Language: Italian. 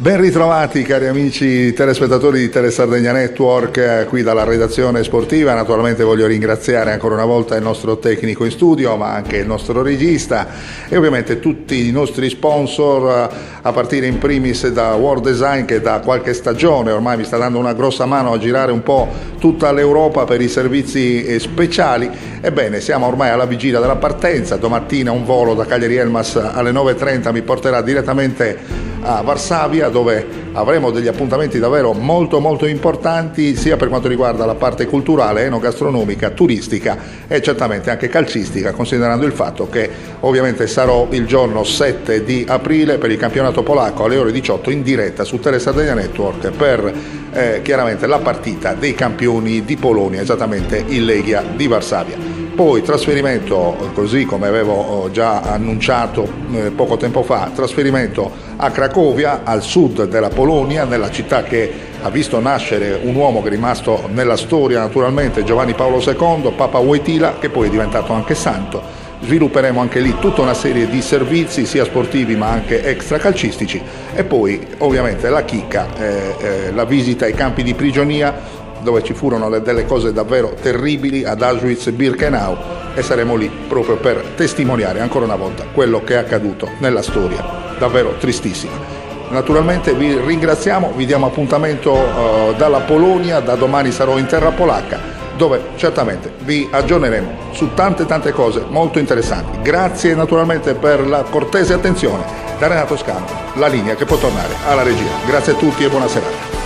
Ben ritrovati cari amici telespettatori di Telesardegna Network, qui dalla redazione sportiva. Naturalmente voglio ringraziare ancora una volta il nostro tecnico in studio, ma anche il nostro regista e ovviamente tutti i nostri sponsor, a partire in primis da World Design, che da qualche stagione ormai mi sta dando una grossa mano a girare un po' tutta l'Europa per i servizi speciali. Ebbene, siamo ormai alla vigilia della partenza. Domattina un volo da Cagliari Elmas alle 9:30 mi porterà direttamente a Varsavia, dove avremo degli appuntamenti davvero molto importanti, sia per quanto riguarda la parte culturale, enogastronomica, turistica e certamente anche calcistica, considerando il fatto che ovviamente sarò il giorno 7 di aprile per il campionato polacco alle ore 18 in diretta su Telesardegna Network per chiaramente la partita dei campioni di Polonia, esattamente il Legia di Varsavia. Poi trasferimento, così come avevo già annunciato poco tempo fa, trasferimento a Cracovia, al sud della Polonia, nella città che ha visto nascere un uomo che è rimasto nella storia naturalmente, Giovanni Paolo II, Papa Wojtyla, che poi è diventato anche santo. Svilupperemo anche lì tutta una serie di servizi sia sportivi ma anche extracalcistici e poi ovviamente la chicca, la visita ai campi di prigionia, dove ci furono delle cose davvero terribili ad Auschwitz-Birkenau, e saremo lì proprio per testimoniare ancora una volta quello che è accaduto nella storia, davvero tristissima. Naturalmente vi ringraziamo, vi diamo appuntamento dalla Polonia, da domani sarò in terra polacca, dove certamente vi aggiorneremo su tante cose molto interessanti. Grazie naturalmente per la cortese attenzione da Renato Scano, la linea che può tornare alla regia. Grazie a tutti e buona serata.